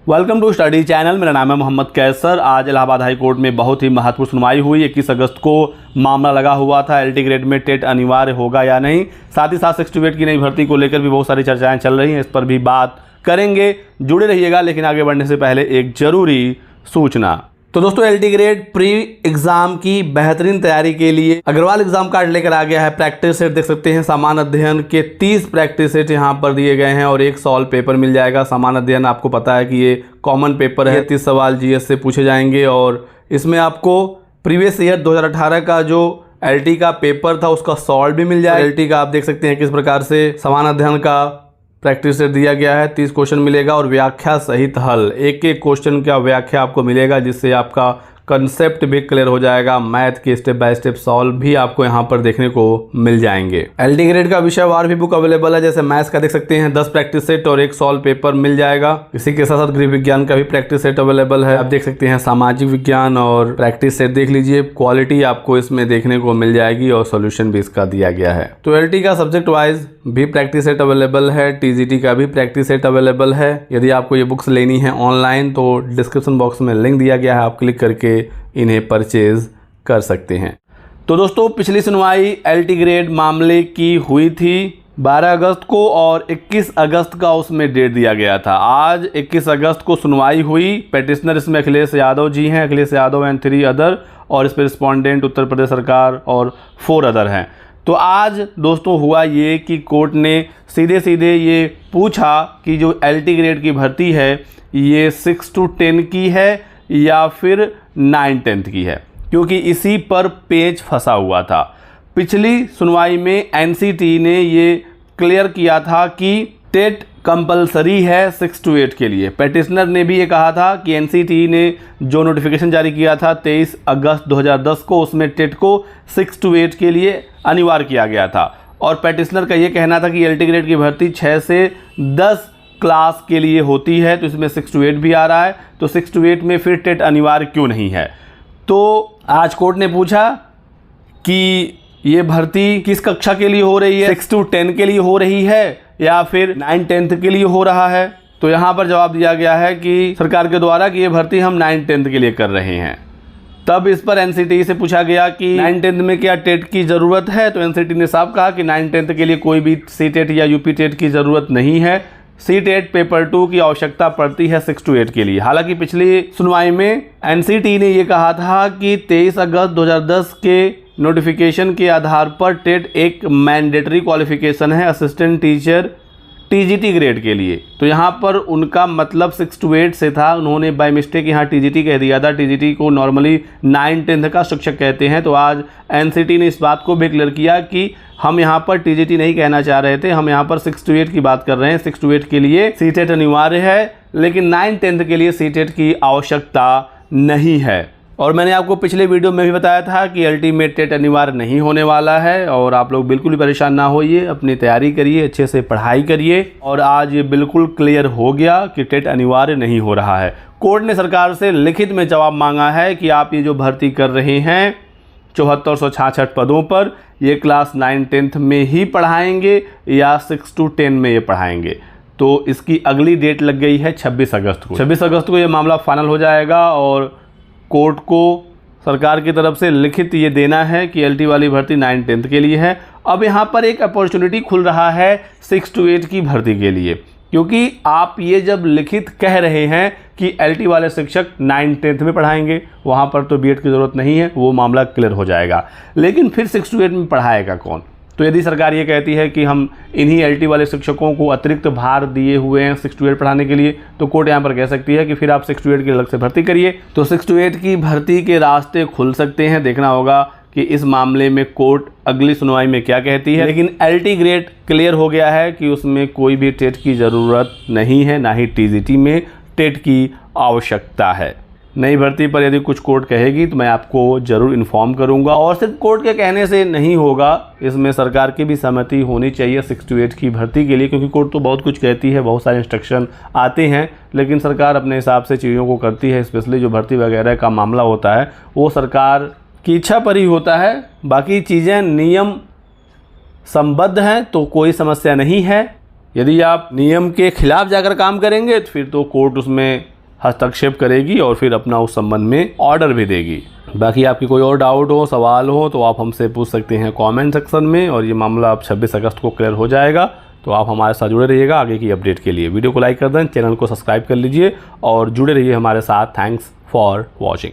Welcome to study channel. मेरा नाम है मोहम्मद कैसर। आज इलाहाबाद हाई कोर्ट में बहुत ही महत्वपूर्ण सुनवाई हुई। 21 अगस्त को मामला लगा हुआ था, एलटी ग्रेड में टेट अनिवार्य होगा या नहीं। साथ ही साथ 68 की नई भर्ती को लेकर भी बहुत सारी चर्चाएं चल रही हैं, इस पर भी बात करेंगे। जुड़े रहिएगा। लेकिन आगे बढ़ने से पहले एक जरूरी सूचना। तो दोस्तों, एलटी ग्रेड प्री एग्जाम की बेहतरीन तैयारी के लिए अग्रवाल एग्जाम कार्ड लेकर आ गया है। प्रैक्टिस सेट देख सकते हैं, सामान्य अध्ययन के 30 प्रैक्टिस सेट यहाँ पर दिए गए हैं और एक सॉल्व पेपर मिल जाएगा। सामान्य अध्ययन आपको पता है कि ये कॉमन पेपर है, 30 सवाल जीएस से पूछे जाएंगे और इसमें आपको प्रीवियस ईयर 2018 का जो एलटी का पेपर था उसका सॉल्व भी मिल जाएगा। एलटी का आप देख सकते हैं किस प्रकार से सामान्य अध्ययन का प्रैक्टिस सेट दिया गया है। 30 क्वेश्चन मिलेगा और व्याख्या सहित हल, एक एक क्वेश्चन का व्याख्या आपको मिलेगा, जिससे आपका कंसेप्ट भी क्लियर हो जाएगा। मैथ के स्टेप बाय स्टेप सॉल्व भी आपको यहाँ पर देखने को मिल जाएंगे। एलटी ग्रेड का विषयवार भी बुक अवेलेबल है, जैसे मैथ्स का देख सकते हैं 10 प्रैक्टिस सेट और एक सॉल्व पेपर मिल जाएगा। इसी के साथ साथ गृह विज्ञान का भी प्रैक्टिस सेट अवेलेबल है। आप देख सकते हैं सामाजिक विज्ञान और प्रैक्टिस सेट देख लीजिए। क्वालिटी आपको इसमें देखने को मिल जाएगी और सोल्यूशन भी इसका दिया गया है। तो एलटी का सब्जेक्ट वाइज भी प्रैक्टिस सेट अवेलेबल है, टीजीटी का भी प्रैक्टिस सेट अवेलेबल है। यदि आपको ये बुक्स लेनी है ऑनलाइन तो डिस्क्रिप्शन बॉक्स में लिंक दिया गया है, आप क्लिक करके इन्हें परचेज कर सकते हैं। तो दोस्तों, पिछली सुनवाई एलटी ग्रेड मामले की हुई थी 12 अगस्त को और 21 अगस्त का उसमें डेट दिया गया था। आज 21 अगस्त को सुनवाई हुई। पेटिशनर इसमें अखिलेश यादव जी हैं, अखिलेश यादव एंड 3 अदर, और इस पर रिस्पोंडेंट उत्तर प्रदेश सरकार और 4 अदर हैं। तो आज दोस्तों हुआ ये कि कोर्ट ने सीधे सीधे ये पूछा कि जो एलटी ग्रेड की भर्ती है ये 6 to 10 की है या फिर 9-10 की है, क्योंकि इसी पर पेच फंसा हुआ था। पिछली सुनवाई में एनसीटी ने ये क्लियर किया था कि टेट कंपलसरी है 6 to 8 के लिए। पेटिशनर ने भी ये कहा था कि एनसीटी ने जो नोटिफिकेशन जारी किया था 23 अगस्त 2010 को, उसमें टेट को 6 to 8 के लिए अनिवार्य किया गया था। और पेटिशनर का ये कहना था कि एलटी ग्रेड की भर्ती 6 से 10 क्लास के लिए होती है, तो इसमें 6 to 8 भी आ रहा है, तो 6 to 8 में फिर टेट अनिवार्य क्यों नहीं है। तो आज कोर्ट ने पूछा कि ये भर्ती किस कक्षा के लिए हो रही है, 6 to 10 के लिए हो रही है या फिर 9-10 के लिए हो रहा है। तो यहाँ पर जवाब दिया गया है कि सरकार के द्वारा कि ये भर्ती हम 9-10 के लिए कर रहे हैं। तब इस पर एनसीटी से पूछा गया कि 9-10 में क्या टेट की ज़रूरत है, तो एनसीटी ने साफ कहा कि 9-10 के लिए कोई भी सी टेट या यूपी टेट की ज़रूरत नहीं है। सी टेट पेपर 2 की आवश्यकता पड़ती है 6 to 8 के लिए। हालांकि पिछली सुनवाई में एनसीटी ने ये कहा था कि 23 अगस्त 2010 के नोटिफिकेशन के आधार पर टेट एक मैंडेटरी क्वालिफिकेशन है असिस्टेंट टीचर टीजीटी ग्रेड के लिए। तो यहाँ पर उनका मतलब 6 to 8 से था, उन्होंने बाय मिस्टेक यहाँ टीजीटी कह दिया था। टीजीटी को नॉर्मली 9-10 का शिक्षक कहते हैं। तो आज एनसीटी ने इस बात को भी क्लियर किया कि हम यहाँ पर टीजीटी नहीं कहना चाह रहे थे, हम यहाँ पर 6 to 8 की बात कर रहे हैं। 6 to 8 के लिए सीटेट अनिवार्य है, लेकिन 9-10 के लिए सीटेट की आवश्यकता नहीं है। और मैंने आपको पिछले वीडियो में भी बताया था कि अल्टीमेट टेट अनिवार्य नहीं होने वाला है और आप लोग बिल्कुल भी परेशान ना होइए, अपनी तैयारी करिए, अच्छे से पढ़ाई करिए। और आज ये बिल्कुल क्लियर हो गया कि टेट अनिवार्य नहीं हो रहा है। कोर्ट ने सरकार से लिखित में जवाब मांगा है कि आप ये जो भर्ती कर रहे हैं 7466 पदों पर, ये क्लास 9-10 में ही पढ़ाएंगे या 6 to 10 में ये पढ़ाएंगे। तो इसकी अगली डेट लग गई है 26 अगस्त को। 26 अगस्त को ये मामला फाइनल हो जाएगा और कोर्ट को सरकार की तरफ से लिखित ये देना है कि एलटी वाली भर्ती 9-10 के लिए है। अब यहाँ पर एक अपॉर्चुनिटी खुल रहा है 6 to 8 की भर्ती के लिए, क्योंकि आप ये जब लिखित कह रहे हैं कि एलटी वाले शिक्षक 9-10 में पढ़ाएंगे, वहाँ पर तो बीएड की ज़रूरत नहीं है, वो मामला क्लियर हो जाएगा। लेकिन फिर 6 to 8 में पढ़ाएगा कौन? तो यदि सरकार ये कहती है कि हम इन्हीं एलटी वाले शिक्षकों को अतिरिक्त भार दिए हुए हैं 6 to 8 पढ़ाने के लिए, तो कोर्ट यहाँ पर कह सकती है कि फिर आप 6 to 8 की अलग से भर्ती करिए। तो 6 to 8 की भर्ती के रास्ते खुल सकते हैं। देखना होगा कि इस मामले में कोर्ट अगली सुनवाई में क्या कहती है। लेकिन एलटी ग्रेड क्लियर हो गया है कि उसमें कोई भी टेट की ज़रूरत नहीं है, ना ही टीजीटी में टेट की आवश्यकता है। नई भर्ती पर यदि कुछ कोर्ट कहेगी तो मैं आपको ज़रूर इन्फॉर्म करूंगा। और सिर्फ कोर्ट के कहने से नहीं होगा, इसमें सरकार की भी सहमति होनी चाहिए 6 to 8 की भर्ती के लिए, क्योंकि कोर्ट तो बहुत कुछ कहती है, बहुत सारे इंस्ट्रक्शन आते हैं, लेकिन सरकार अपने हिसाब से चीज़ों को करती है। स्पेशली जो भर्ती वगैरह का मामला होता है वो सरकार की इच्छा पर ही होता है। बाकी चीज़ें नियम संबद्ध हैं तो कोई समस्या नहीं है। यदि आप नियम के खिलाफ जाकर काम करेंगे तो फिर तो कोर्ट उसमें हस्तक्षेप करेगी और फिर अपना उस संबंध में ऑर्डर भी देगी। बाकी आपकी कोई और डाउट हो, सवाल हो तो आप हमसे पूछ सकते हैं कमेंट सेक्शन में, और ये मामला अब 26 अगस्त को क्लियर हो जाएगा। तो आप हमारे साथ जुड़े रहिएगा आगे की अपडेट के लिए। वीडियो को लाइक कर दें, चैनल को सब्सक्राइब कर लीजिए और जुड़े रहिए हमारे साथ। Thanks for watching.